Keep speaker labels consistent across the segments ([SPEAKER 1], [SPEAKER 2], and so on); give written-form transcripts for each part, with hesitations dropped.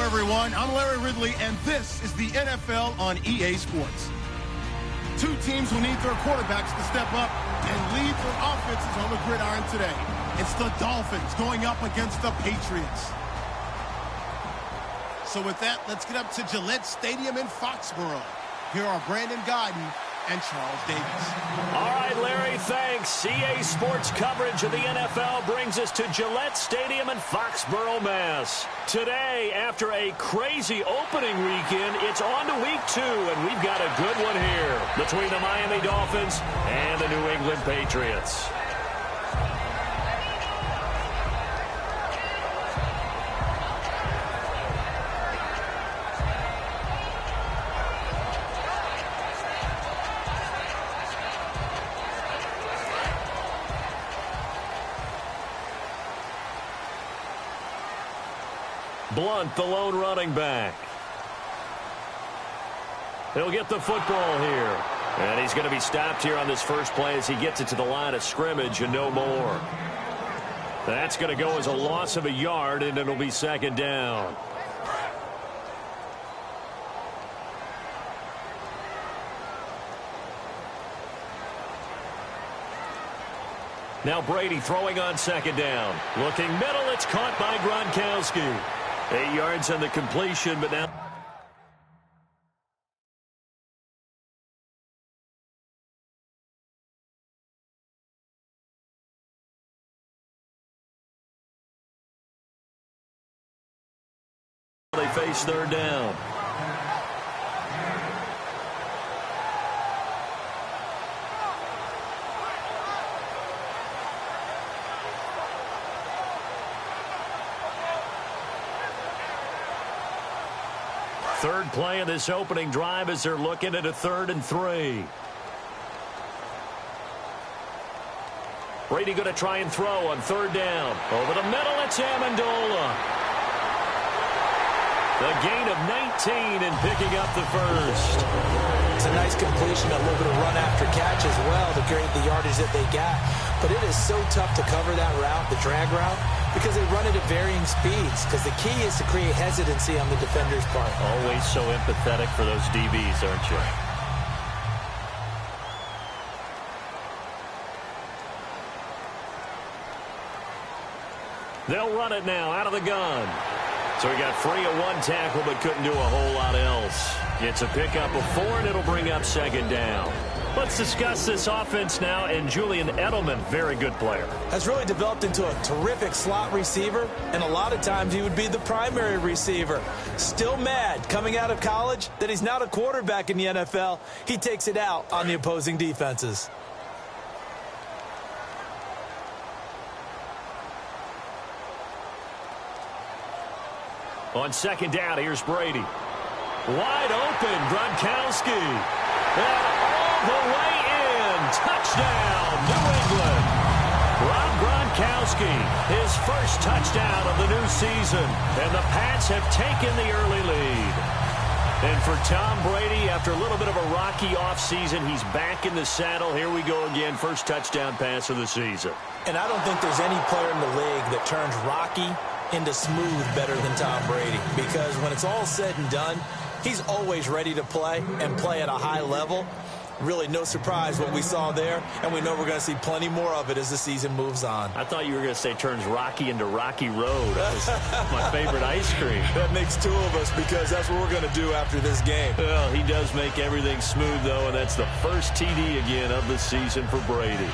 [SPEAKER 1] everyone. I'm Larry Ridley, and this is the NFL on EA Sports. Two teams who need their quarterbacks to step up and lead their offenses on the gridiron today. It's the Dolphins going up against the Patriots. So with that, let's get up to Gillette Stadium in Foxborough. Here are Brandon Godden and Charles Davis.
[SPEAKER 2] All right, Larry, thanks. EA Sports coverage of the NFL brings us to Gillette Stadium in Foxborough, Mass. Today, after a crazy opening weekend, it's on to week 2, and we've got a good one here between the Miami Dolphins and the New England Patriots. Blunt, the lone running back. He'll get the football here. And he's going to be stopped here on this first play as he gets it to the line of scrimmage and no more. That's going to go as a loss of a yard, and it'll be second down. Now Brady throwing on second down. Looking middle, it's caught by Gronkowski. 8 yards on the completion, but now they face third down. Third play of this opening drive as they're looking at a 3rd and 3. Brady going to try and throw on third down. Over the middle, it's Amendola. The gain of 19 and picking up the first.
[SPEAKER 3] It's a nice completion, a little bit of run after catch as well to create the yardage that they got. But it is so tough to cover that route, the drag route, because they run it at varying speeds. Because the key is to create hesitancy on the defender's part.
[SPEAKER 2] Always so empathetic for those DBs, aren't you? They'll run it now out of the gun. So he got free of one tackle but couldn't do a whole lot else. It's a pickup of 4, and it'll bring up second down. Let's discuss this offense now, and Julian Edelman, very good player.
[SPEAKER 3] Has really developed into a terrific slot receiver, and a lot of times he would be the primary receiver. Still mad coming out of college that he's not a quarterback in the NFL. He takes it out on the opposing defenses.
[SPEAKER 2] On second down, here's Brady. Wide open, Gronkowski. And all the way in. Touchdown, New England. Rob Gronkowski, his first touchdown of the new season. And the Pats have taken the early lead. And for Tom Brady, after a little bit of a rocky offseason, he's back in the saddle. Here we go again, first touchdown pass of the season.
[SPEAKER 3] And I don't think there's any player in the league that turns rocky into smooth better than Tom Brady, because when it's all said and done, he's always ready to play and play at a high level. Really no surprise what we saw there, and we know we're going to see plenty more of it as the season moves on.
[SPEAKER 2] I thought you were going to say turns Rocky into Rocky Road. That was my favorite ice cream.
[SPEAKER 3] That makes 2 of us, because that's what we're going to do after this game.
[SPEAKER 2] Well, he does make everything smooth, though, and that's the first TD again of the season for Brady.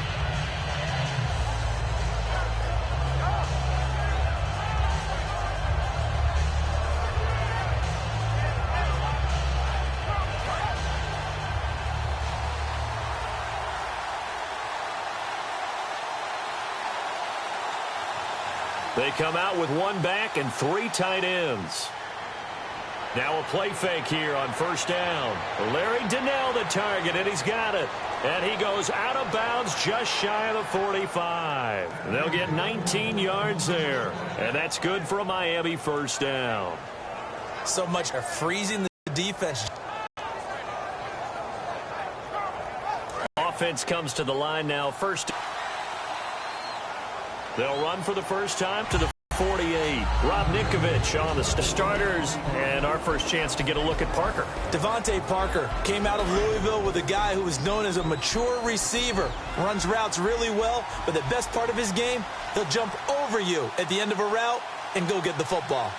[SPEAKER 2] They come out with 1 back and 3 tight ends. Now a play fake here on first down. Larry Donnell the target, and he's got it. And he goes out of bounds just shy of the 45. They'll get 19 yards there. And that's good for a Miami first down.
[SPEAKER 3] So much for freezing the defense.
[SPEAKER 2] Offense comes to the line now. First. They'll run for the first time to the 48. Rob Ninkovich on the starters, and our first chance to get a look at Parker.
[SPEAKER 3] Devontae Parker came out of Louisville with a guy who was known as a mature receiver. Runs routes really well, but the best part of his game, he'll jump over you at the end of a route and go get the football.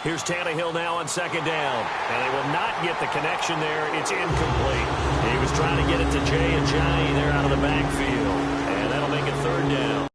[SPEAKER 2] Here's Tannehill now on second down. And they will not get the connection there. It's incomplete. He was trying to get it to Jay Ajayi there out of the backfield. And that'll make it third down.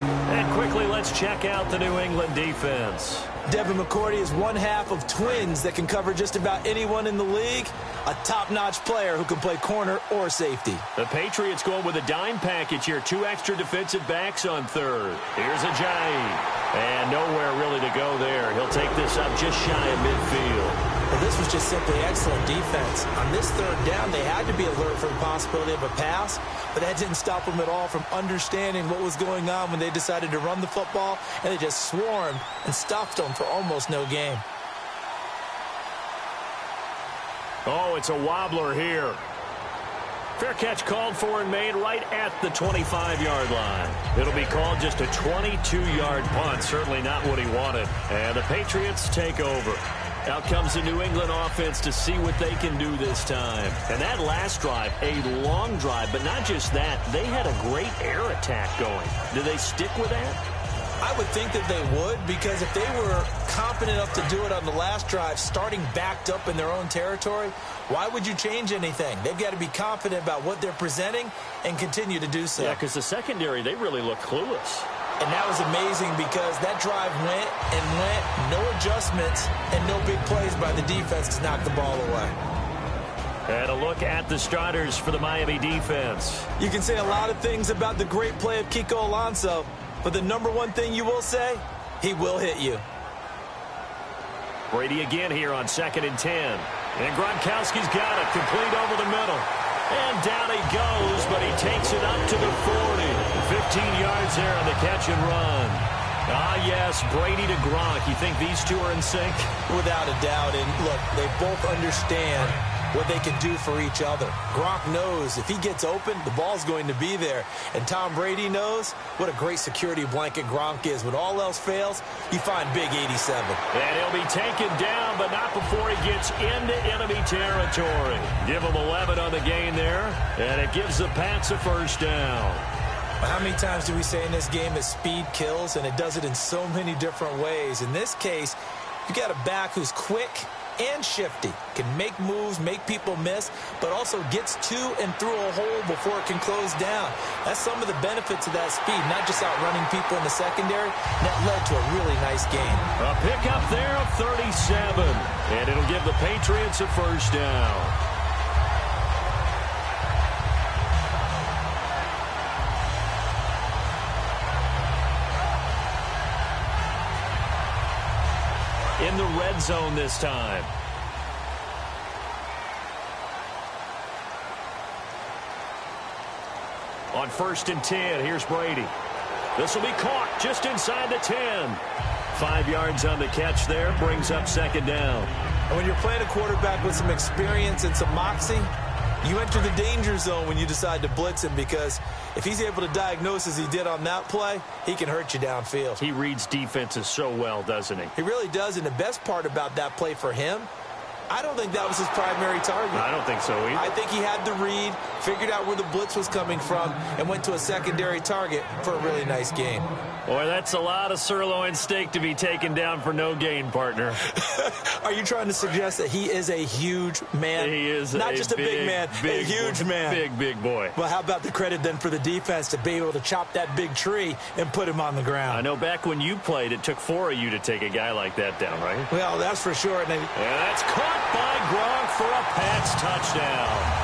[SPEAKER 2] And quickly, let's check out the New England defense.
[SPEAKER 3] Devin McCourty is one half of twins that can cover just about anyone in the league. A top-notch player who can play corner or safety.
[SPEAKER 2] The Patriots going with a dime package here. 2 extra defensive backs on third. Here's Ajayi. And nowhere really to go there. He'll take this up just shy of midfield.
[SPEAKER 3] Well, this was just simply excellent defense. On this third down, they had to be alert for the possibility of a pass, but that didn't stop them at all from understanding what was going on when they decided to run the football, and they just swarmed and stuffed them for almost no gain.
[SPEAKER 2] Oh, it's a wobbler here. Fair catch called for and made right at the 25-yard line. It'll be called just a 22-yard punt. Certainly not what he wanted. And the Patriots take over. Out comes the New England offense to see what they can do this time. And that last drive, a long drive, but not just that. They had a great air attack going. Do they stick with that?
[SPEAKER 3] I would think that they would, because if they were confident enough to do it on the last drive, starting backed up in their own territory, why would you change anything? They've got to be confident about what they're presenting and continue to do so.
[SPEAKER 2] Yeah, because the secondary, they really look clueless.
[SPEAKER 3] And that was amazing because that drive went and went, no adjustments, and no big plays by the defense to knock the ball away.
[SPEAKER 2] And a look at the starters for the Miami defense.
[SPEAKER 3] You can say a lot of things about the great play of Kiko Alonso, but the number one thing you will say, he will hit you.
[SPEAKER 2] Brady again here on 2nd and 10. And Gronkowski's got it, complete over the middle. And down he goes, but he takes it up to the 40. 15 yards there on the catch and run. Ah, yes, Brady to Gronk. You think these two are in sync?
[SPEAKER 3] Without a doubt. And look, they both understand what they can do for each other. Gronk knows if he gets open, the ball's going to be there. And Tom Brady knows what a great security blanket Gronk is. When all else fails, you find big 87.
[SPEAKER 2] And he'll be taken down, but not before he gets into enemy territory. Give him 11 on the gain there, and it gives the Pats a first down.
[SPEAKER 3] How many times do we say in this game that speed kills, and it does it in so many different ways? In this case, you got a back who's quick and shifty, can make moves, make people miss, but also gets to and through a hole before it can close down. That's some of the benefits of that speed, not just outrunning people in the secondary. That led to a really nice game.
[SPEAKER 2] A pickup there of 37, and it'll give the Patriots a first down. In the red zone this time. On 1st and 10, here's Brady. This will be caught just inside the 10. 5 yards on the catch there, brings up 2nd down.
[SPEAKER 3] And when you're playing a quarterback with some experience and some moxie, you enter the danger zone when you decide to blitz him, because if he's able to diagnose as he did on that play, he can hurt you downfield.
[SPEAKER 2] He reads defenses so well, doesn't he?
[SPEAKER 3] He really does, and the best part about that play for him, I don't think that was his primary target.
[SPEAKER 2] I don't think so either.
[SPEAKER 3] I think he had the read, figured out where the blitz was coming from, and went to a secondary target for a really nice gain.
[SPEAKER 2] Boy, that's a lot of sirloin steak to be taken down for no gain, partner.
[SPEAKER 3] Are you trying to suggest that he is a huge man?
[SPEAKER 2] He is
[SPEAKER 3] not just a big man, a huge man.
[SPEAKER 2] Big boy.
[SPEAKER 3] Well, how about the credit then for the defense to be able to chop that big tree and put him on the ground?
[SPEAKER 2] I know back when you played, it took 4 of you to take a guy like that down, right?
[SPEAKER 3] Well, that's for sure. And
[SPEAKER 2] that's caught by Gronk for a Pats touchdown.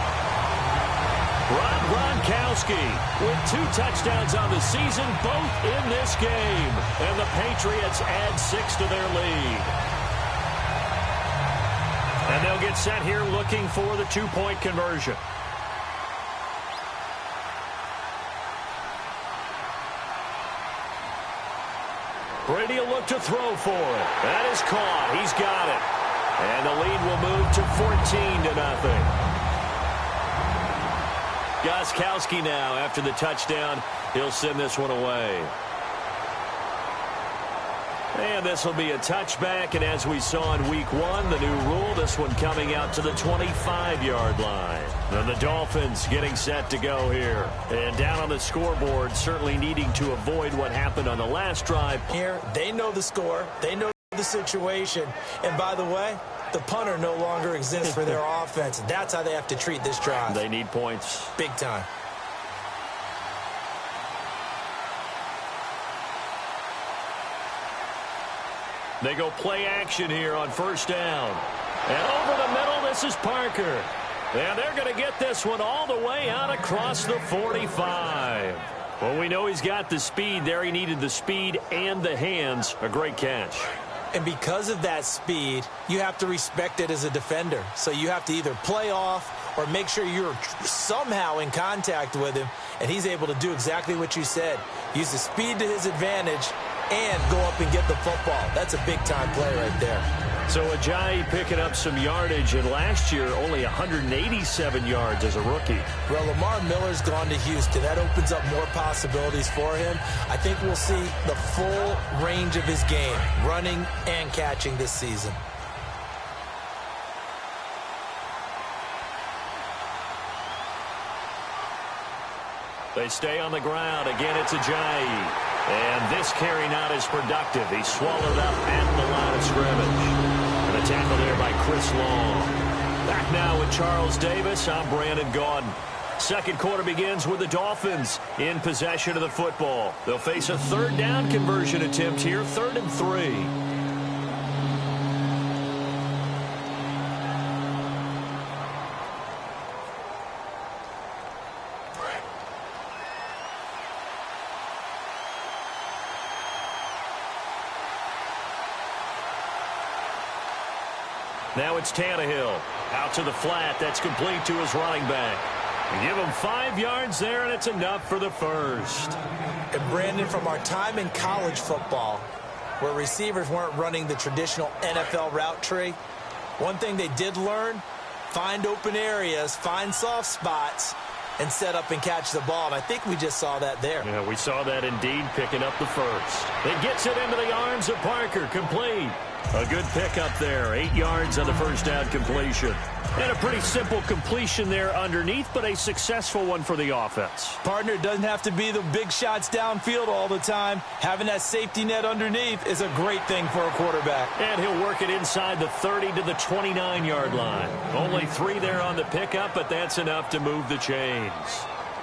[SPEAKER 2] Rob Gronkowski with 2 touchdowns on the season, both in this game. And the Patriots add 6 to their lead. And they'll get set here looking for the 2-point conversion. Brady will look to throw for it. That is caught. He's got it. And the lead will move to 14-0. Gostkowski now, after the touchdown, he'll send this one away. And this will be a touchback, and as we saw in Week 1, the new rule, this one coming out to the 25-yard line. And the Dolphins getting set to go here. And down on the scoreboard, certainly needing to avoid what happened on the last drive.
[SPEAKER 3] Here, they know the score. They know the situation. And by the way, the punter no longer exists for their offense. That's how they have to treat this drive.
[SPEAKER 2] They need points.
[SPEAKER 3] Big time.
[SPEAKER 2] They go play action here on first down. And over the middle, this is Parker. And they're going to get this one all the way out across the 45. Well, we know he's got the speed there. He needed the speed and the hands. A great catch.
[SPEAKER 3] And because of that speed, you have to respect it as a defender. So you have to either play off or make sure you're somehow in contact with him. And he's able to do exactly what you said. Use the speed to his advantage and go up and get the football. That's a big-time play right there.
[SPEAKER 2] So Ajayi picking up some yardage, and last year only 187 yards as a rookie.
[SPEAKER 3] Well, Lamar Miller's gone to Houston. That opens up more possibilities for him. I think we'll see the full range of his game, running and catching this season.
[SPEAKER 2] They stay on the ground. Again, it's Ajayi. And this carry not as productive. He's swallowed up at the line of scrimmage. And a tackle there by Chris Long. Back now with Charles Davis. I'm Brandon Gaudin. Second quarter begins with the Dolphins in possession of the football. They'll face a third down conversion attempt here, 3rd and 3. Now it's Tannehill. Out to the flat. That's complete to his running back. Give him 5 yards there, and it's enough for the first.
[SPEAKER 3] And Brandon, from our time in college football, where receivers weren't running the traditional NFL route tree, one thing they did learn, find open areas, find soft spots, and set up and catch the ball. And I think we just saw that there.
[SPEAKER 2] Yeah, we saw that indeed, picking up the first. It gets it into the arms of Parker, complete. A good pickup there, 8 yards on the first down completion. And a pretty simple completion there underneath, but a successful one for the offense.
[SPEAKER 3] Partner, it doesn't have to be the big shots downfield all the time. Having that safety net underneath is a great thing for a quarterback.
[SPEAKER 2] And he'll work it inside the 30 to the 29-yard line. Only 3 there on the pickup, but that's enough to move the chains.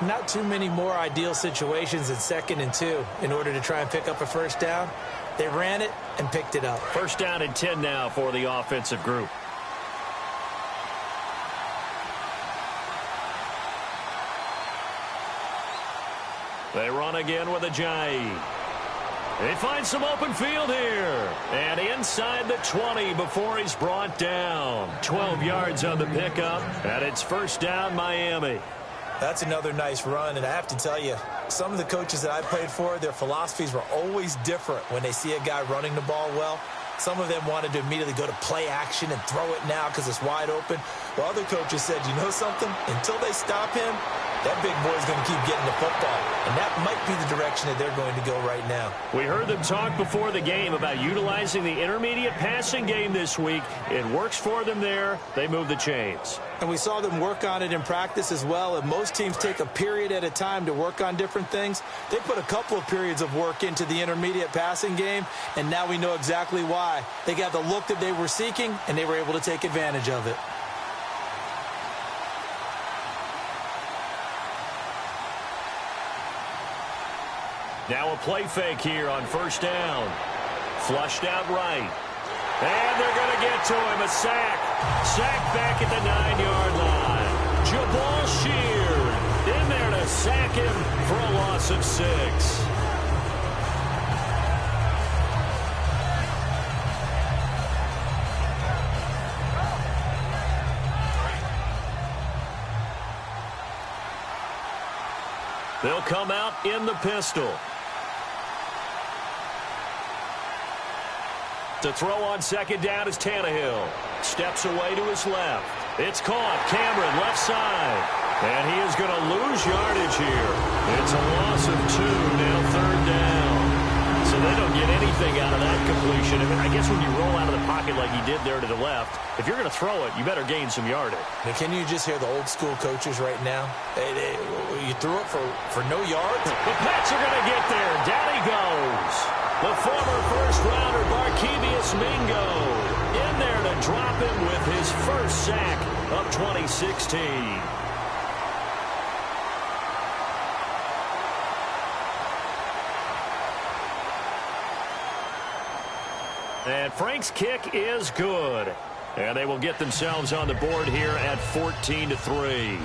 [SPEAKER 3] Not too many more ideal situations in 2nd and 2 in order to try and pick up a first down. They ran it and picked it up.
[SPEAKER 2] First down and 10 now for the offensive group. They run again with Ajayi. They find some open field here. And inside the 20 before he's brought down. 12 yards on the pickup. And it's first down, Miami.
[SPEAKER 3] That's another nice run, and I have to tell you, some of the coaches that I played for, their philosophies were always different when they see a guy running the ball well. Some of them wanted to immediately go to play action and throw it now because it's wide open. While other coaches said, you know something? Until they stop him, that big boy's going to keep getting the football. And that might be the direction that they're going to go right now.
[SPEAKER 2] We heard them talk before the game about utilizing the intermediate passing game this week. It works for them there. They move the chains.
[SPEAKER 3] And we saw them work on it in practice as well. And most teams take a period at a time to work on different things. They put a couple of periods of work into the intermediate passing game, and now we know exactly why. They got the look that they were seeking, and they were able to take advantage of it.
[SPEAKER 2] Now a play fake here on first down. Flushed out right. And they're going to get to him. A sack. Sack back at the 9-yard line. Jabal Sheard in there to sack him for a loss of 6. They'll come out in the pistol. To throw on second down is Tannehill. Steps away to his left. It's caught. Cameron, left side. And he is going to lose yardage here. It's a loss of 2, now third down. So they don't get anything out of that completion. I guess when you roll out of the pocket like he did there to the left, if you're going to throw it, you better gain some yardage.
[SPEAKER 3] Now, can you just hear the old school coaches right now? You threw it for no yards?
[SPEAKER 2] The Pats are going to get there. Down he goes. The former first-rounder Barkevious Mingo in there to drop him with his first sack of 2016. And Frank's kick is good. And they will get themselves on the board here at 14-3.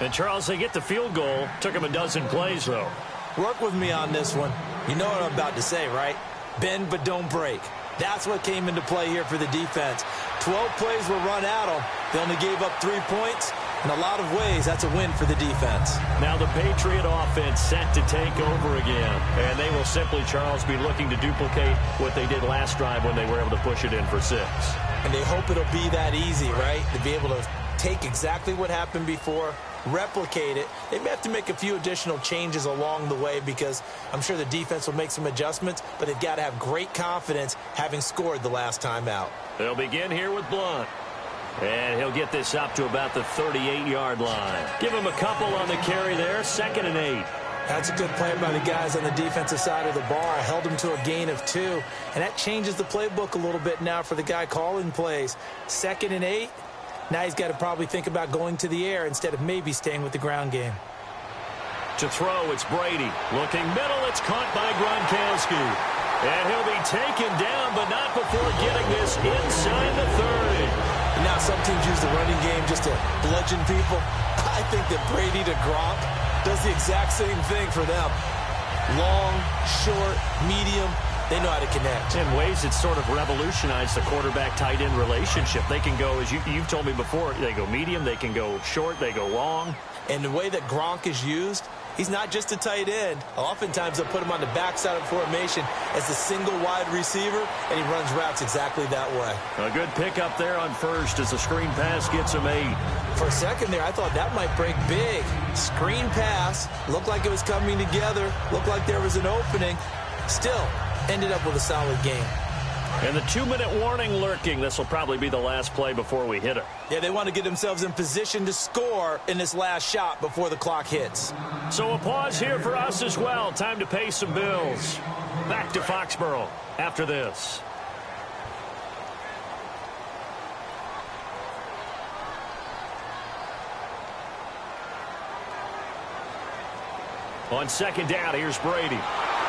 [SPEAKER 2] And, Charles, they get the field goal. Took them a dozen plays, though.
[SPEAKER 3] Work with me on this one. You know what I'm about to say, right? Bend but don't break. That's what came into play here for the defense. 12 plays were run at them. They only gave up 3 points. In a lot of ways, that's a win for the defense.
[SPEAKER 2] Now the Patriot offense set to take over again. And they will simply, Charles, be looking to duplicate what they did last drive when they were able to push it in for 6.
[SPEAKER 3] And they hope it'll be that easy, right? To be able to take exactly what happened before, replicate it. They may have to make a few additional changes along the way because I'm sure the defense will make some adjustments, but they've got to have great confidence having scored the last time out.
[SPEAKER 2] They'll begin here with Blunt. And he'll get this up to about the 38-yard line. Give him a couple on the carry there, 2nd and 8.
[SPEAKER 3] That's a good play by the guys on the defensive side of the ball. Held him to a gain of 2. And that changes the playbook a little bit now for the guy calling plays. 2nd and 8. Now he's got to probably think about going to the air instead of maybe staying with the ground game.
[SPEAKER 2] To throw, it's Brady. Looking middle, it's caught by Gronkowski. And he'll be taken down, but not before getting this inside the 30.
[SPEAKER 3] And now some teams use the running game just to bludgeon people. I think that Brady to Gronk does the exact same thing for them. Long, short, medium, they know how to connect.
[SPEAKER 2] In ways, it's sort of revolutionized the quarterback-tight end relationship. They can go, as you've told me before, they go medium, they can go short, they go long.
[SPEAKER 3] And the way that Gronk is used, he's not just a tight end. Oftentimes they'll put him on the backside of formation as a single wide receiver, and he runs routes exactly that way.
[SPEAKER 2] A good pickup there on first as the screen pass gets him 8.
[SPEAKER 3] For a second there, I thought that might break big. Screen pass, looked like it was coming together, looked like there was an opening. Still, ended up with a solid game.
[SPEAKER 2] And the 2-minute warning lurking. This will probably be the last play before we hit it.
[SPEAKER 3] Yeah, they want to get themselves in position to score in this last shot before the clock hits.
[SPEAKER 2] So a pause here for us as well. Time to pay some bills. Back to Foxborough after this. On second down, here's Brady.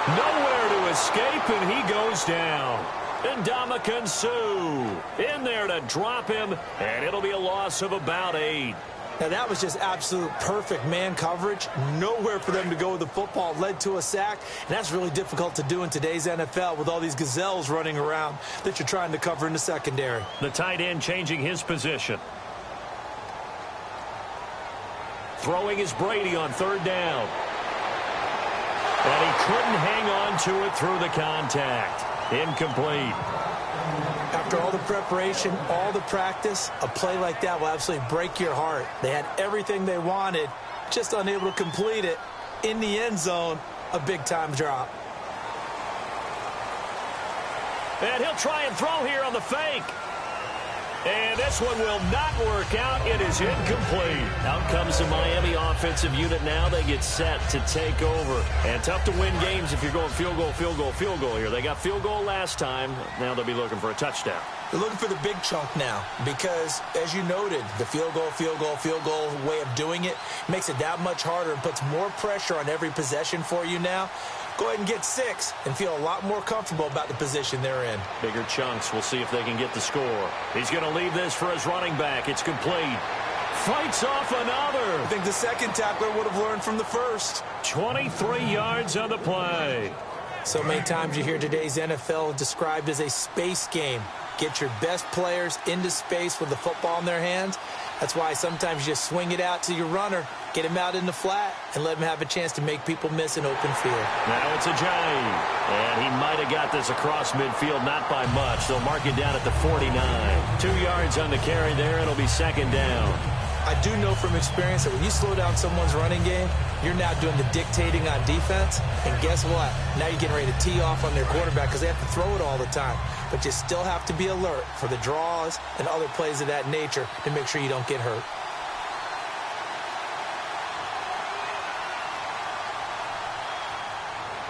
[SPEAKER 2] Nowhere to escape, and he goes down. And Ndamukong Suh in there to drop him, and it'll be a loss of about 8.
[SPEAKER 3] Now, that was just absolute perfect man coverage. Nowhere for them to go with the football. Led to a sack, and that's really difficult to do in today's NFL with all these gazelles running around that you're trying to cover in the secondary.
[SPEAKER 2] The tight end changing his position. Throwing is Brady on 3rd down. And he couldn't hang on to it through the contact. Incomplete.
[SPEAKER 3] After all the preparation, all the practice, a play like that will absolutely break your heart. They had everything they wanted, just unable to complete it. In the end zone, a big-time drop.
[SPEAKER 2] And he'll try and throw here on the fake. And this one will not work out. It is incomplete. Out comes the Miami offensive unit now. They get set to take over. And tough to win games if you're going field goal, field goal, field goal here. They got field goal last time. Now they'll be looking for a touchdown.
[SPEAKER 3] They're looking for the big chunk now because, as you noted, the field goal, field goal, field goal way of doing it makes it that much harder and puts more pressure on every possession for you now. Go ahead and get 6 and feel a lot more comfortable about the position they're in.
[SPEAKER 2] Bigger chunks. We'll see if they can get the score. He's going to leave this for his running back. It's complete. Fights off another.
[SPEAKER 3] I think the second tackler would have learned from the first.
[SPEAKER 2] 23 yards on the play.
[SPEAKER 3] So many times you hear today's NFL described as a space game. Get your best players into space with the football in their hands. That's why sometimes you just swing it out to your runner, get him out in the flat, and let him have a chance to make people miss an open field.
[SPEAKER 2] Now it's Ajayi, and he might have got this across midfield, not by much. They'll mark it down at the 49. 2 yards on the carry there. It'll be second down.
[SPEAKER 3] I do know from experience that when you slow down someone's running game, you're now doing the dictating on defense. And guess what? Now you're getting ready to tee off on their quarterback because they have to throw it all the time. But you still have to be alert for the draws and other plays of that nature to make sure you don't get hurt.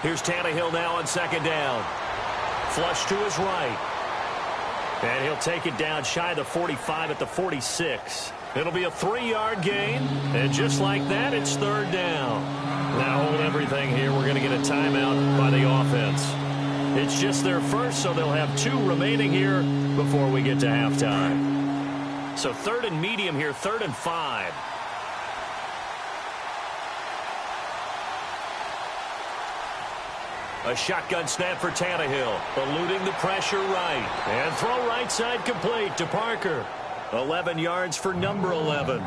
[SPEAKER 2] Here's Tannehill now on second down. Flush to his right. And he'll take it down shy of the 45 at the 46. It'll be a 3-yard gain. And just like that, it's third down. Now hold everything here. We're going to get a timeout by the offense. It's just their first, so they'll have 2 remaining here before we get to halftime. So third and medium here, 3rd and 5. A shotgun snap for Tannehill, eluding the pressure right. And throw right side complete to Parker. 11 yards for number 11.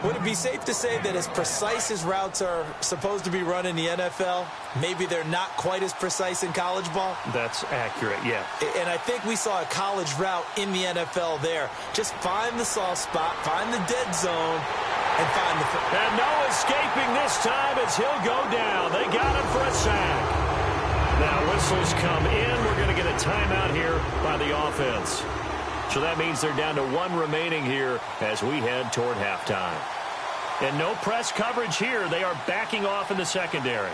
[SPEAKER 3] Would it be safe to say that as precise as routes are supposed to be run in the NFL, maybe they're not quite as precise in college ball?
[SPEAKER 2] That's accurate, yeah.
[SPEAKER 3] And I think we saw a college route in the NFL there. Just find the soft spot, find the dead zone, and find the...
[SPEAKER 2] And no escaping this time as he'll go down. They got him for a sack. Now whistles come in. We're going to get a timeout here by the offense. So that means they're down to 1 remaining here as we head toward halftime. And no press coverage here. They are backing off in the secondary.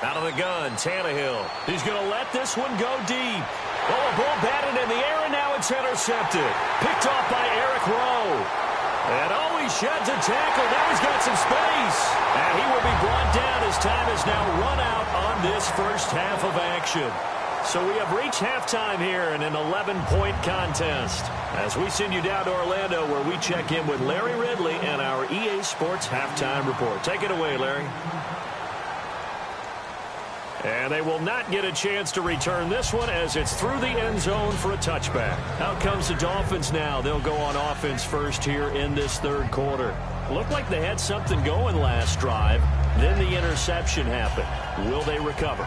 [SPEAKER 2] Out of the gun, Tannehill. He's going to let this one go deep. Oh, a ball batted in the air, and now it's intercepted. Picked off by Eric Rowe. And oh, he sheds a tackle. Now he's got some space. And he will be brought down as time is now run out on this first half of action. So we have reached halftime here in an 11-point contest as we send you down to Orlando where we check in with Larry Ridley and our EA Sports Halftime Report. Take it away, Larry. And they will not get a chance to return this one as it's through the end zone for a touchback. Out comes the Dolphins now. They'll go on offense first here in this third quarter. Looked like they had something going last drive. Then the interception happened. Will they recover?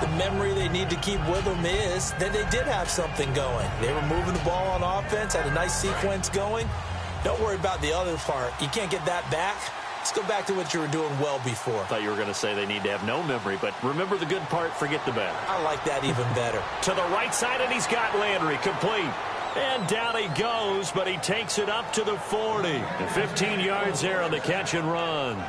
[SPEAKER 3] The memory they need to keep with them is that they did have something going. They were moving the ball on offense, had a nice sequence going. Don't worry about the other part. You can't get that back. Let's go back to what you were doing well before.
[SPEAKER 2] I thought you were going to say they need to have no memory, but remember the good part, forget the bad.
[SPEAKER 3] I like that even better.
[SPEAKER 2] To the right side, and he's got Landry complete. And down he goes, but he takes it up to the 40. And 15 yards there on the catch and run.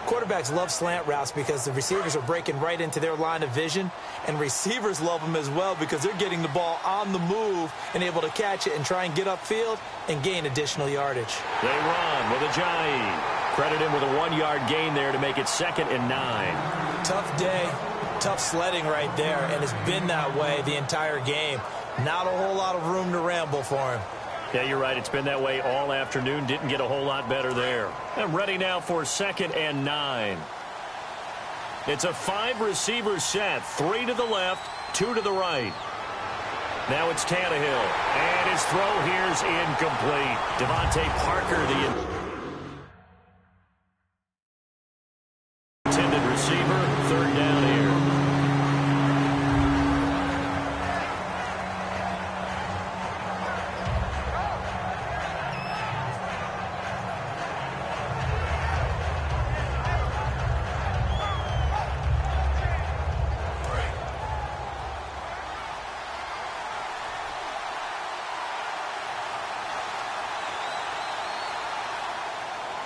[SPEAKER 3] Quarterbacks love slant routes because the receivers are breaking right into their line of vision, and receivers love them as well because they're getting the ball on the move and able to catch it and try and get upfield and gain additional yardage.
[SPEAKER 2] They run with Ajayi. Credit him with a 1-yard gain there to make it 2nd and 9.
[SPEAKER 3] Tough day, tough sledding right there, and it's been that way the entire game. Not a whole lot of room to ramble for him.
[SPEAKER 2] Yeah, you're right. It's been that way all afternoon. Didn't get a whole lot better there. I'm ready now for 2nd and 9. It's a 5-receiver set. 3 to the left, 2 to the right. Now it's Tannehill. And his throw here's incomplete. Devontae Parker, the intended receiver. 3rd down here.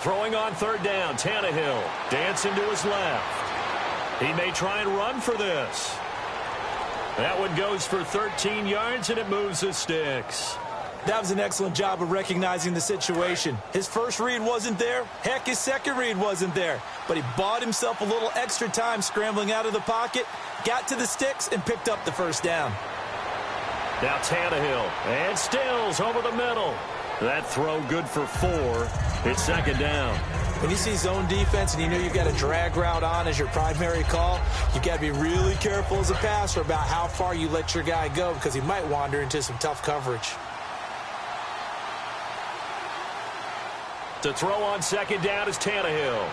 [SPEAKER 2] Throwing on 3rd down, Tannehill dancing to his left. He may try and run for this. That one goes for 13 yards, and it moves the sticks.
[SPEAKER 3] That was an excellent job of recognizing the situation. His first read wasn't there. Heck, his second read wasn't there. But he bought himself a little extra time scrambling out of the pocket, got to the sticks, and picked up the 1st down.
[SPEAKER 2] Now Tannehill, and Stills over the middle. That throw good for 4. It's second down.
[SPEAKER 3] When you see zone defense and you know you've got a drag route on as your primary call, you've got to be really careful as a passer about how far you let your guy go because he might wander into some tough coverage.
[SPEAKER 2] To throw on second down is Tannehill.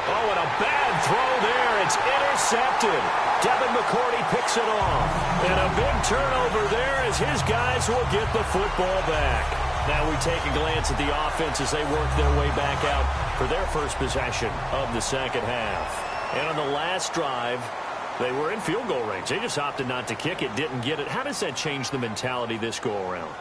[SPEAKER 2] Oh, and a bad throw there. It's intercepted. Devin McCourty picks it off. And a big turnover there as his guys will get the football back. Now we take a glance at the offense as they work their way back out for their first possession of the second half. And on the last drive, they were in field goal range. They just opted not to kick it, didn't get it. How does that change the mentality this go-around?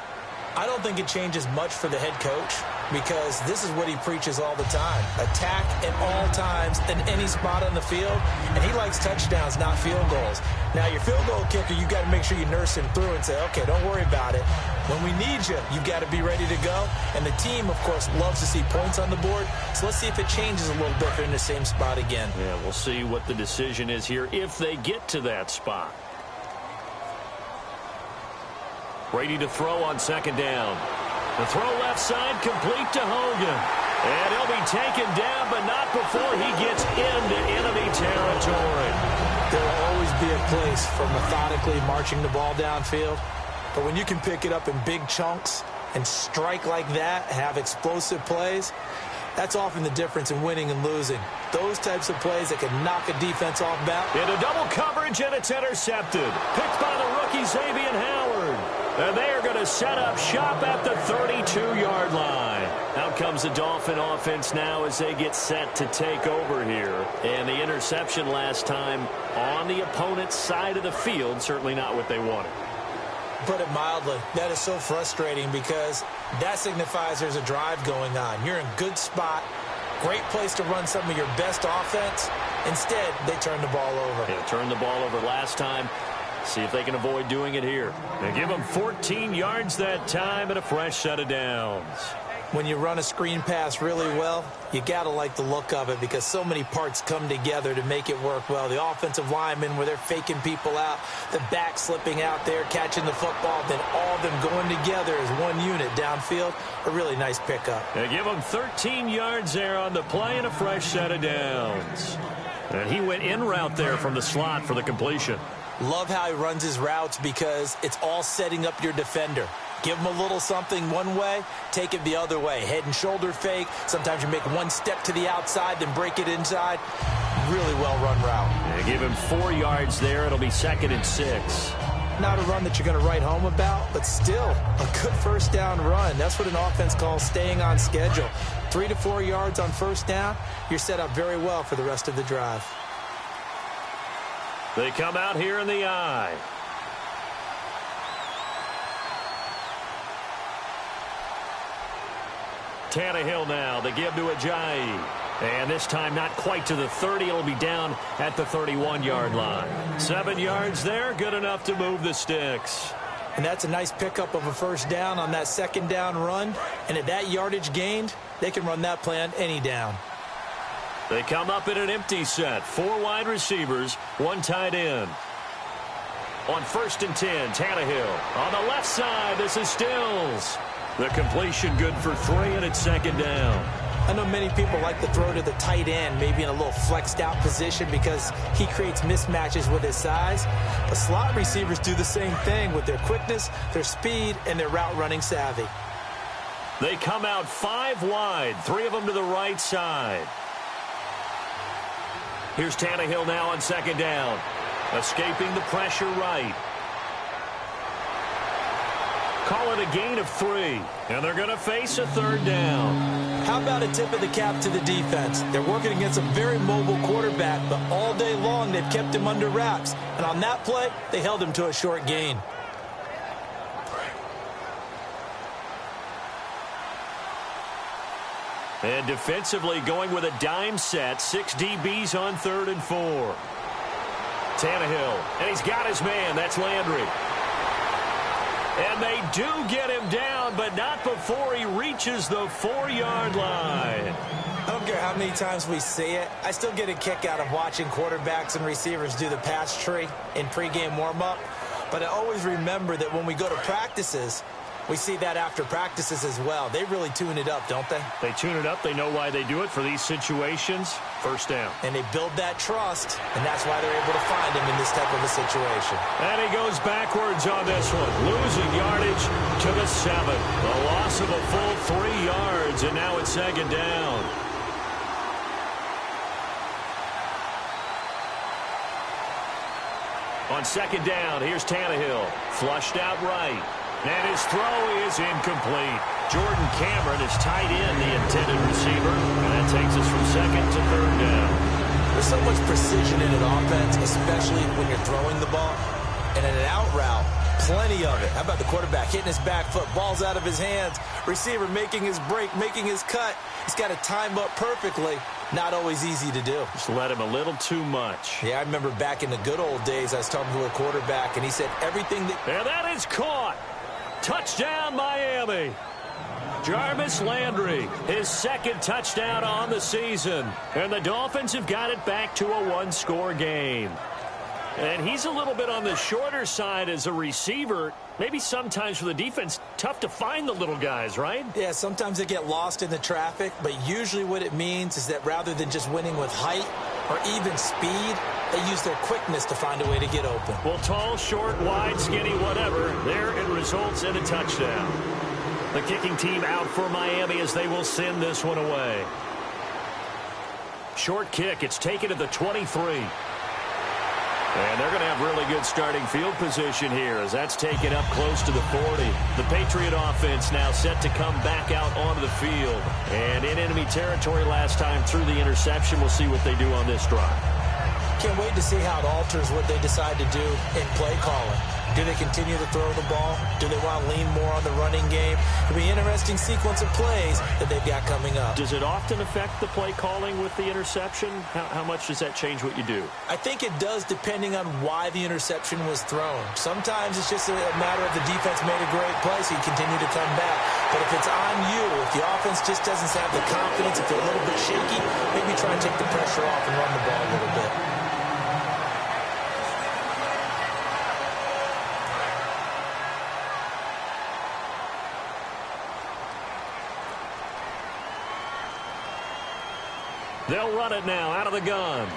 [SPEAKER 3] I don't think it changes much for the head coach because this is what he preaches all the time. Attack at all times in any spot on the field, and he likes touchdowns, not field goals. Now, your field goal kicker, you got to make sure you nurse him through and say, okay, don't worry about it. When we need you, you got to be ready to go. And the team, of course, loves to see points on the board. So let's see if it changes a little bit if they're in the same spot again.
[SPEAKER 2] Yeah, we'll see what the decision is here if they get to that spot. Brady to throw on second down. The throw left side complete to Hogan. And he'll be taken down, but not before he gets into enemy territory.
[SPEAKER 3] There will always be a place for methodically marching the ball downfield. But when you can pick it up in big chunks and strike like that, have explosive plays, that's often the difference in winning and losing. Those types of plays that can knock a defense off balance.
[SPEAKER 2] Into double coverage, and it's intercepted. Picked by the rookie Xavier Howard. And they are going to set up shop at the 32-yard line. Out comes the Dolphin offense now as they get set to take over here. And the interception last time on the opponent's side of the field, certainly not what they wanted.
[SPEAKER 3] Put it mildly, that is so frustrating because that signifies there's a drive going on. You're in a good spot, great place to run some of your best offense. Instead, they turn the ball over.
[SPEAKER 2] Yeah, turned the ball over last time. See if they can avoid doing it here. They give them 14 yards that time and a fresh set of downs.
[SPEAKER 3] When you run a screen pass really well, you got to like the look of it because so many parts come together to make it work well. The offensive linemen where they're faking people out, the back slipping out there, catching the football, then all of them going together as one unit downfield. A really nice pickup.
[SPEAKER 2] They give them 13 yards there on the play and a fresh set of downs. And he went in route there from the slot for the completion.
[SPEAKER 3] Love how he runs his routes because it's all setting up your defender. Give him a little something one way, take it the other way. Head and shoulder fake. Sometimes you make one step to the outside, then break it inside. Really well-run route.
[SPEAKER 2] They give him 4 yards there. It'll be second and 6.
[SPEAKER 3] Not a run that you're going to write home about, but still a good first down run. That's what an offense calls staying on schedule. 3 to 4 yards on first down. You're set up very well for the rest of the drive.
[SPEAKER 2] They come out here in the eye. Tannehill now. They give to Ajayi. And this time not quite to the 30. It'll be down at the 31-yard line. 7 yards there. Good enough to move the sticks.
[SPEAKER 3] And that's a nice pickup of a first down on that second down run. And at that yardage gained, they can run that play on any down.
[SPEAKER 2] They come up in an empty set. 4 wide receivers, 1 tight end. On 1st and 10, Tannehill. On the left side, this is Stills. The completion good for 3, and it's second down.
[SPEAKER 3] I know many people like to throw to the tight end, maybe in a little flexed out position because he creates mismatches with his size. But slot receivers do the same thing with their quickness, their speed, and their route running savvy.
[SPEAKER 2] They come out 5 wide, 3 of them to the right side. Here's Tannehill now on second down. Escaping the pressure right. Call it a gain of 3. And they're going to face a 3rd down.
[SPEAKER 3] How about a tip of the cap to the defense? They're working against a very mobile quarterback, but all day long they've kept him under wraps. And on that play, they held him to a short gain.
[SPEAKER 2] And defensively going with a dime set. 6 DBs on 3rd and 4. Tannehill. And he's got his man. That's Landry. And they do get him down, but not before he reaches the 4-yard line.
[SPEAKER 3] I don't care how many times we see it. I still get a kick out of watching quarterbacks and receivers do the pass tree in pregame warm-up. But I always remember that when we go to practices, We see that after practices as well. They really tune it up, don't they?
[SPEAKER 2] They tune it up. They know why they do it for these situations. First down.
[SPEAKER 3] And they build that trust, and that's why they're able to find him in this type of a situation.
[SPEAKER 2] And he goes backwards on this one, losing yardage to the 7. A loss of a full 3 yards, and now it's second down. On second down, here's Tannehill. Flushed out right. And his throw is incomplete. Jordan Cameron is tight end, the intended receiver. And that takes us from second to third down.
[SPEAKER 3] There's so much precision in an offense, especially when you're throwing the ball. And in an out route, plenty of it. How about the quarterback hitting his back foot, ball's out of his hands, receiver making his break, making his cut. He's got to time up perfectly. Not always easy to do.
[SPEAKER 2] Just let him a little too much.
[SPEAKER 3] Yeah, I remember back in the good old days, I was talking to a quarterback, and he said everything that...
[SPEAKER 2] And that is caught. Touchdown, Miami. Jarvis Landry, his second touchdown on the season. And the Dolphins have got it back to a one-score game. And he's a little bit on the shorter side as a receiver. Maybe sometimes for the defense, tough to find the little guys, right?
[SPEAKER 3] Yeah, sometimes they get lost in the traffic, but usually what it means is that rather than just winning with height or even speed, they use their quickness to find a way to get open.
[SPEAKER 2] Well, tall, short, wide, skinny, whatever, there it results in a touchdown. The kicking team out for Miami as they will send this one away. Short kick, it's taken to the 23. And they're going to have really good starting field position here as that's taken up close to the 40. The Patriot offense now set to come back out onto the field. And in enemy territory last time through the interception. We'll see what they do on this drive.
[SPEAKER 3] Can't wait to see how it alters what they decide to do in play calling. Do they continue to throw the ball? Do they want to lean more on the running game? It'll be an interesting sequence of plays that they've got coming up.
[SPEAKER 2] Does it often affect the play calling with the interception? How much does that change what you do?
[SPEAKER 3] I think it does depending on why the interception was thrown. Sometimes it's just a matter of the defense made a great play, so you continue to come back. But if it's on you, if the offense just doesn't have the confidence, if they're a little bit shaky, maybe try and take the pressure off and run the ball a little bit.
[SPEAKER 2] They'll run it now out of the gun.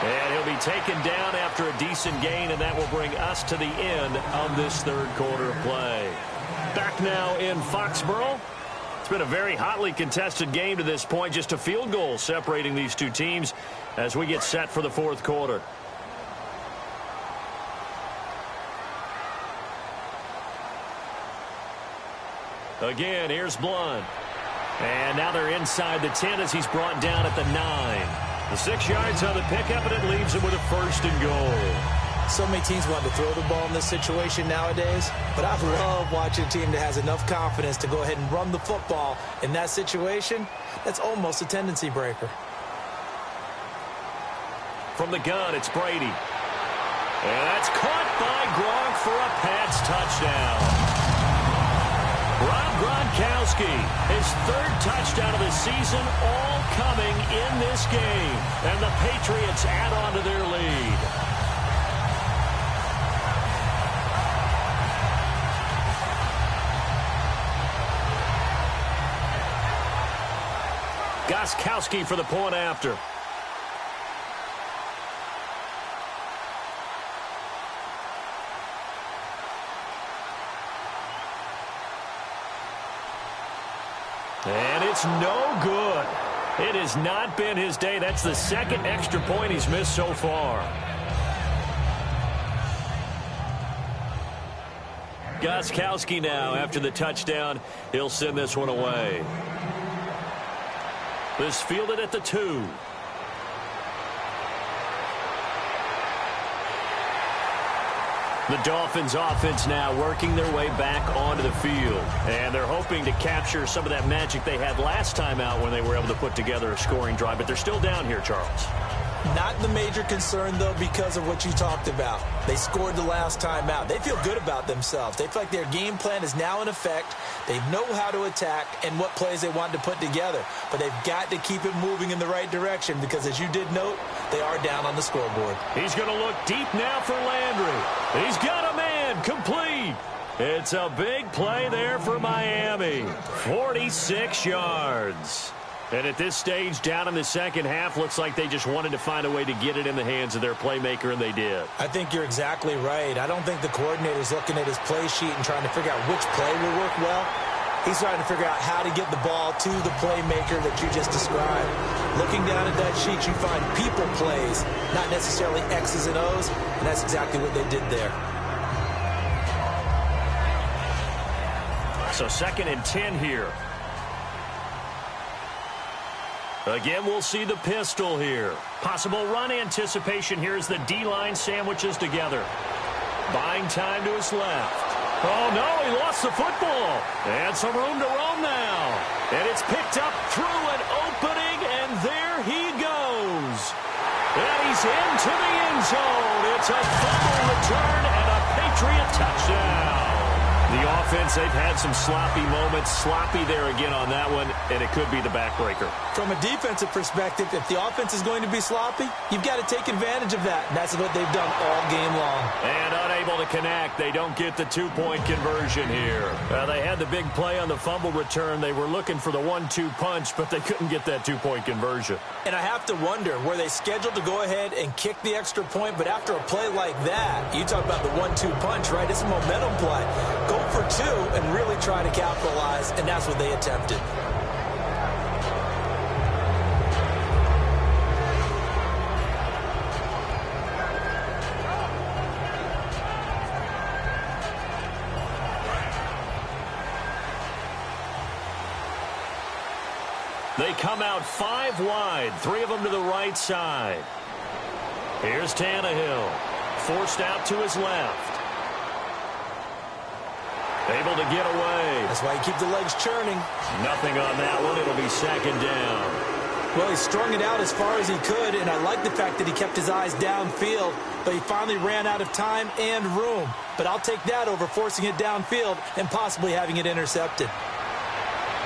[SPEAKER 2] And he'll be taken down after a decent gain, and that will bring us to the end of this third quarter of play. Back now in Foxborough. It's been a very hotly contested game to this point. Just a field goal separating these two teams as we get set for the fourth quarter. Again, here's Blunt. And now they're inside the 10 as he's brought down at the 9. The 6 yards on the pickup, and it leaves him with a first and goal.
[SPEAKER 3] So many teams want to throw the ball in this situation nowadays, but I love watching a team that has enough confidence to go ahead and run the football in that situation. That's almost a tendency breaker.
[SPEAKER 2] From the gun, it's Brady. And that's caught by Gronk for a Pats touchdown. Rob Gronkowski, his third touchdown of the season, all coming in this game. And the Patriots add on to their lead. Gronkowski for the point after. And it's no good. It has not been his day. That's the second extra point he's missed so far. Gronkowski now, after the touchdown, he'll send this one away. This fielded at the 2. The Dolphins offense now working their way back onto the field. And they're hoping to capture some of that magic they had last time out when they were able to put together a scoring drive. But they're still down here, Charles.
[SPEAKER 3] Not the major concern, though, because of what you talked about. They scored the last time out. They feel good about themselves. They feel like their game plan is now in effect. They know how to attack and what plays they want to put together. But they've got to keep it moving in the right direction because, as you did note, they are down on the scoreboard.
[SPEAKER 2] He's going to look deep now for Landry. He's got a man complete. It's a big play there for Miami. 46 yards. And at this stage, down in the second half, looks like they just wanted to find a way to get it in the hands of their playmaker, and they did.
[SPEAKER 3] I think you're exactly right. I don't think the coordinator's looking at his play sheet and trying to figure out which play will work well. He's trying to figure out how to get the ball to the playmaker that you just described. Looking down at that sheet, you find people plays, not necessarily X's and O's, and that's exactly what they did there.
[SPEAKER 2] So 2nd and 10 here. Again, we'll see the pistol here. Possible run anticipation here as the D-line sandwiches together. Buying time to his left. Oh, no, he lost the football. And some room to roam now. And it's picked up through an opening, and there he goes. And he's into the end zone. It's a fumble return and a Patriot touchdown. The offense, they've had some sloppy moments. Sloppy there again on that one, and it could be the backbreaker.
[SPEAKER 3] From a defensive perspective, if the offense is going to be sloppy, you've got to take advantage of that. And that's what they've done all game long.
[SPEAKER 2] And unable to connect. They don't get the two-point conversion here. They had the big play on the fumble return. They were looking for the 1-2 punch, but they couldn't get that two-point conversion.
[SPEAKER 3] And I have to wonder, were they scheduled to go ahead and kick the extra point? But after a play like that, you talk about the 1-2 punch, right? It's a momentum play. Go for 2 and really try to capitalize, and that's what they attempted.
[SPEAKER 2] They come out 5 wide, 3 of them to the right side. Here's Tannehill, forced out to his left. Able to get away.
[SPEAKER 3] That's why you keep the legs churning.
[SPEAKER 2] Nothing on that one. It'll be 2nd down.
[SPEAKER 3] Well, he strung it out as far as he could, and I like the fact that he kept his eyes downfield, but he finally ran out of time and room. But I'll take that over forcing it downfield and possibly having it intercepted.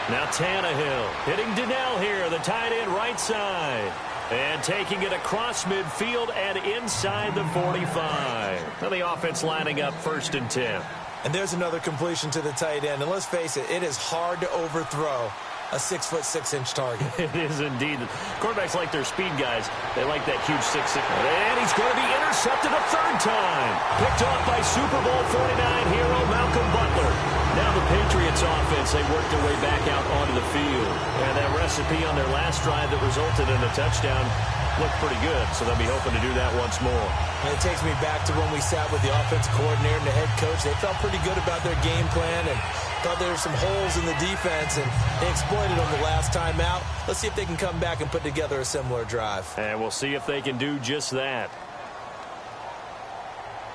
[SPEAKER 2] Now Tannehill hitting Donnell here, the tight end right side. And taking it across midfield and inside the 45. Now the offense lining up 1st and 10.
[SPEAKER 3] And there's another completion to the tight end. And let's face it, it is hard to overthrow a 6'6" target.
[SPEAKER 2] It is indeed. Quarterbacks like their speed guys. They like that huge 6'6". And he's going to be intercepted a 3rd time. Picked off by Super Bowl 49 hero Malcolm Butler. Now the Patriots offense, they worked their way back out onto the field. And that recipe on their last drive that resulted in a touchdown looked pretty good, so they'll be hoping to do that once more.
[SPEAKER 3] And it takes me back to when we sat with the offensive coordinator and the head coach. They felt pretty good about their game plan and thought there were some holes in the defense, and they exploited them the last time out. Let's see if they can come back and put together a similar drive.
[SPEAKER 2] And we'll see if they can do just that.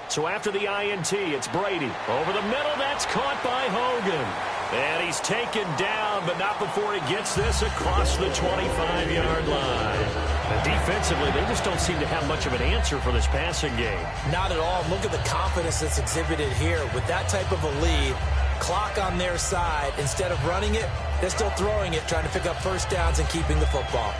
[SPEAKER 2] So after the INT, it's Brady. Over the middle, that's caught by Hogan. And he's taken down, but not before he gets this across the 25-yard line. And defensively, they just don't seem to have much of an answer for this passing game.
[SPEAKER 3] Not at all. Look at the confidence that's exhibited here. With that type of a lead, clock on their side, instead of running it, they're still throwing it, trying to pick up 1st downs and keeping the football.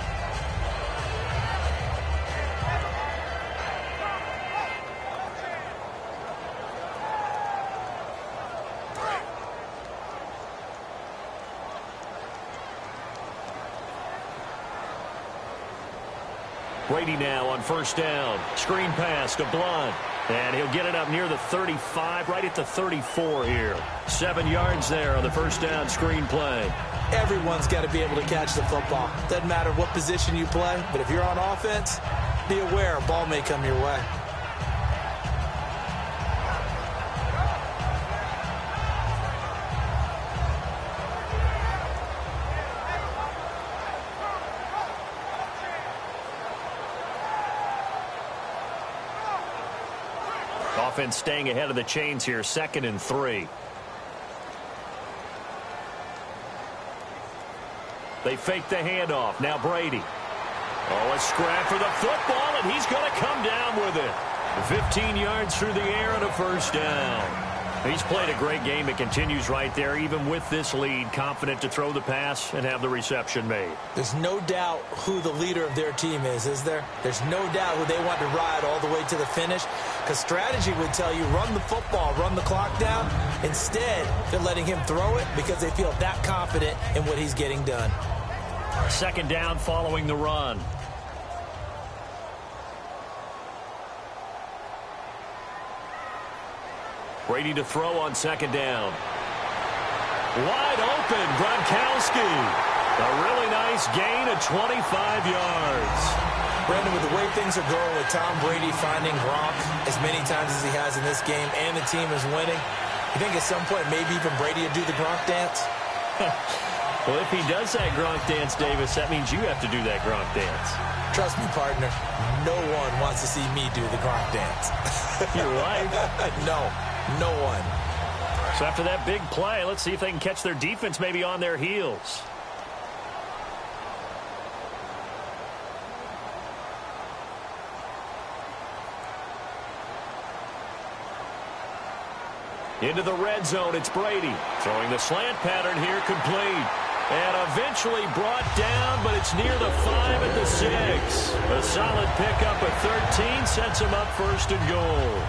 [SPEAKER 2] Brady now on 1st down. Screen pass to Blunt. And he'll get it up near the 35, right at the 34 here. 7 yards there on the 1st down screen play.
[SPEAKER 3] Everyone's got to be able to catch the football. Doesn't matter what position you play, but if you're on offense, be aware a ball may come your way.
[SPEAKER 2] Offense staying ahead of the chains here, 2nd and 3. They fake the handoff. Now Brady. Oh, a scrap for the football, and he's going to come down with it. 15 yards through the air and a 1st down. He's played a great game. It continues right there, even with this lead, confident to throw the pass and have the reception made.
[SPEAKER 3] There's no doubt who the leader of their team is there? There's no doubt who they want to ride all the way to the finish, because strategy would tell you run the football, run the clock down. Instead, they're letting him throw it because they feel that confident in what he's getting done.
[SPEAKER 2] Second down following the run. Brady to throw on second down. Wide open, Gronkowski. A really nice gain of 25 yards.
[SPEAKER 3] Brandon, with the way things are going with Tom Brady finding Gronk as many times as he has in this game and the team is winning, you think at some point maybe even Brady will do the Gronk dance?
[SPEAKER 2] Well, if he does that Gronk dance, Davis, that means you have to do that Gronk dance.
[SPEAKER 3] Trust me, partner, no one wants to see me do the Gronk dance.
[SPEAKER 2] Your wife?
[SPEAKER 3] No one.
[SPEAKER 2] So after that big play, let's see if they can catch their defense maybe on their heels. Into the red zone, it's Brady. Throwing the slant pattern here, complete. And eventually brought down, but it's near the 5 at the 6. A solid pickup of 13 sets him up first and goal.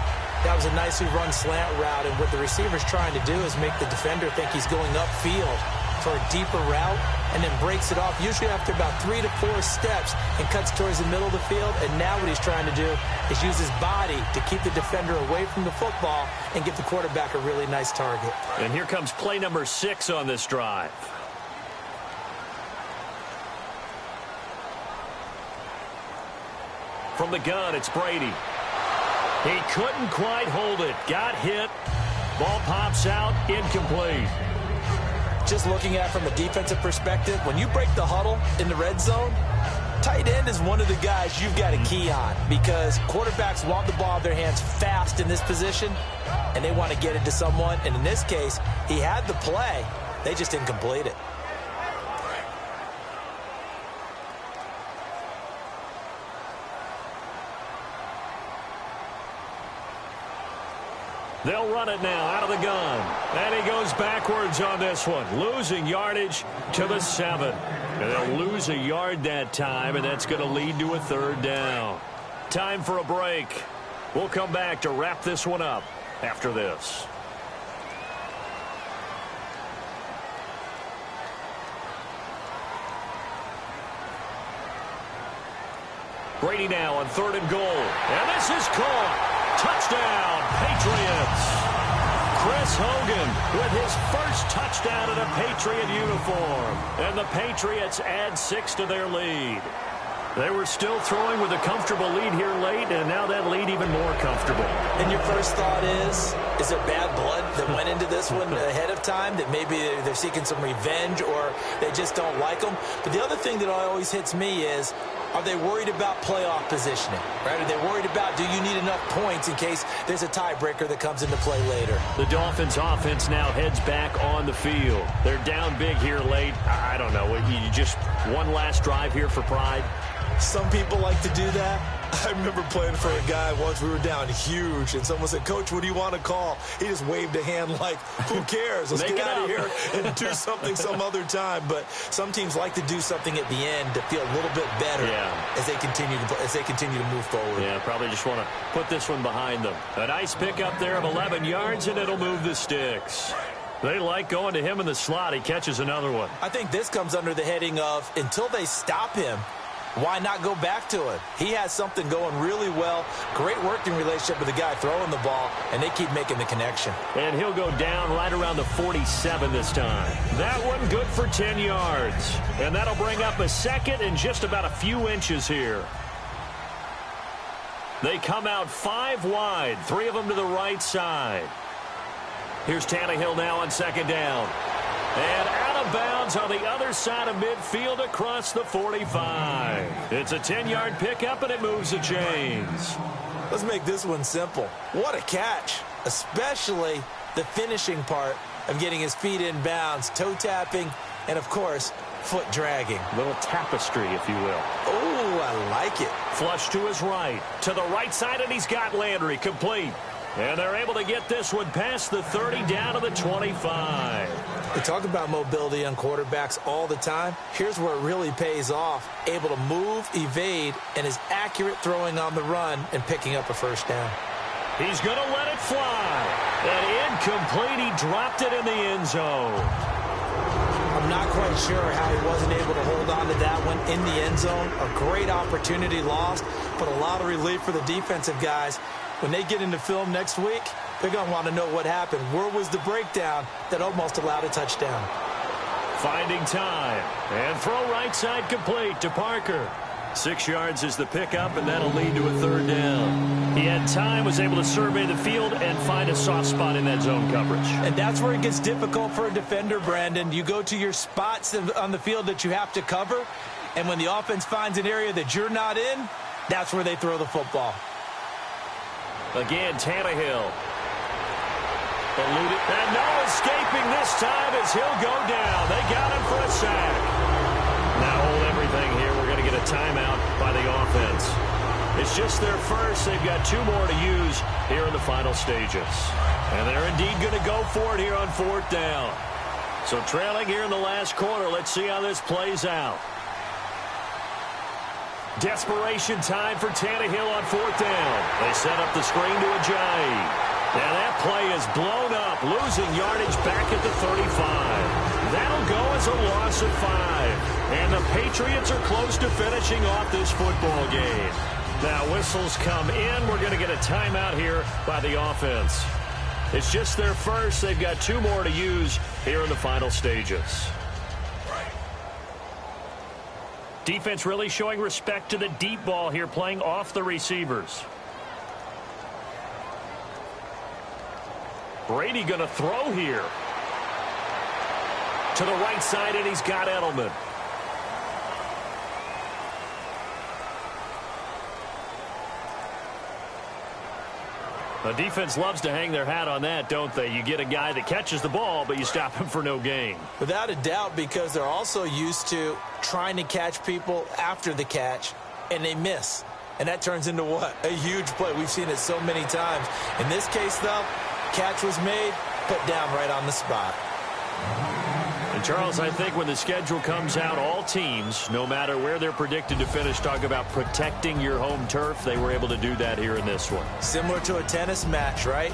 [SPEAKER 3] That was a nicely run slant route, and what the receiver's trying to do is make the defender think he's going upfield for a deeper route, and then breaks it off, usually after about 3 to 4 steps, and cuts towards the middle of the field. And now what he's trying to do is use his body to keep the defender away from the football and give the quarterback a really nice target.
[SPEAKER 2] And here comes play number 6 on this drive. From the gun, it's Brady. He couldn't quite hold it. Got hit. Ball pops out. Incomplete.
[SPEAKER 3] Just looking at it from a defensive perspective, when you break the huddle in the red zone, tight end is one of the guys you've got to key on, because quarterbacks want the ball in their hands fast in this position, and they want to get it to someone. And in this case, he had the play. They just didn't complete it.
[SPEAKER 2] They'll run it now out of the gun. And he goes backwards on this one. Losing yardage to the 7. And they'll lose a yard that time, and that's going to lead to a third down. Time for a break. We'll come back to wrap this one up after this. Brady now on 3rd and goal. And this is caught. Touchdown, Patriots. Chris Hogan with his first touchdown in a Patriot uniform. And the Patriots add 6 to their lead. They were still throwing with a comfortable lead here late, and now that lead even more comfortable.
[SPEAKER 3] And your first thought is there bad blood that went into this one ahead of time, that maybe they're seeking some revenge or they just don't like them? But the other thing that always hits me is, are they worried about playoff positioning? Right? Are they worried about, do you need enough points in case there's a tiebreaker that comes into play later?
[SPEAKER 2] The Dolphins offense now heads back on the field. They're down big here late. I don't know. You just one last drive here for pride?
[SPEAKER 3] Some people like to do that. I remember playing for a guy once. We were down huge, and someone said, "Coach, what do you want to call?" He just waved a hand like, who cares? Let's get out of here and do something some other time. But some teams like to do something at the end to feel a little bit better as they continue to move forward.
[SPEAKER 2] Yeah, probably just want to put this one behind them. A nice pickup there of 11 yards, and it'll move the sticks. They like going to him in the slot. He catches another one.
[SPEAKER 3] I think this comes under the heading of, until they stop him, why not go back to it? He has something going really well. Great working relationship with the guy throwing the ball, and they keep making the connection.
[SPEAKER 2] And he'll go down right around the 47 this time. That one good for 10 yards. And that'll bring up a second and just about a few inches here. They come out 5 wide, 3 of them to the right side. Here's Tannehill now on second down. And out of bounds on the other side of midfield across the 45. It's a 10-yard pickup, and it moves the chains.
[SPEAKER 3] Let's make this one simple. What a catch, especially the finishing part of getting his feet in bounds, toe tapping, and, of course, foot dragging.
[SPEAKER 2] A little tapestry, if you will.
[SPEAKER 3] Oh, I like it.
[SPEAKER 2] Flush to his right. To the right side, and he's got Landry complete. And they're able to get this one past the 30 down to the 25.
[SPEAKER 3] We talk about mobility on quarterbacks all the time. Here's where it really pays off. Able to move, evade, and is accurate throwing on the run and picking up a first down.
[SPEAKER 2] He's going to let it fly. And incomplete. He dropped it in the end zone.
[SPEAKER 3] I'm not quite sure how he wasn't able to hold on to that one in the end zone. A great opportunity lost, but a lot of relief for the defensive guys. When they get into film next week, they're going to want to know what happened. Where was the breakdown that almost allowed a touchdown?
[SPEAKER 2] Finding time. And throw right side complete to Parker. 6 yards is the pickup, and that'll lead to a third down. He had time, was able to survey the field and find a soft spot in that zone coverage.
[SPEAKER 3] And that's where it gets difficult for a defender, Brandon. You go to your spots on the field that you have to cover, and when the offense finds an area that you're not in, that's where they throw the football.
[SPEAKER 2] Again, Tannehill. Eluded. And no escaping this time as he'll go down. They got him for a sack. Now hold everything here. We're going to get a timeout by the offense. It's just their first. They've got 2 more to use here in the final stages. And they're indeed going to go for it here on 4th down. So trailing here in the last quarter. Let's see how this plays out. Desperation time for Tannehill on 4th down. They set up the screen to Ajayi. And that play is blown up, losing yardage back at the 35. That'll go as a loss of 5. And the Patriots are close to finishing off this football game. Now whistles come in. We're going to get a timeout here by the offense. It's just their first. They've got 2 more to use here in the final stages. Defense really showing respect to the deep ball here, playing off the receivers. Brady going to throw here. To the right side, and he's got Edelman. The defense loves to hang their hat on that, don't they? You get a guy that catches the ball, but you stop him for no gain.
[SPEAKER 3] Without a doubt, because they're also used to trying to catch people after the catch, and they miss. And that turns into what? A huge play. We've seen it so many times. In this case, though, catch was made, put down right on the spot.
[SPEAKER 2] And, Charles, I think when the schedule comes out, all teams, no matter where they're predicted to finish, talk about protecting your home turf. They were able to do that here in this one.
[SPEAKER 3] Similar to a tennis match, right?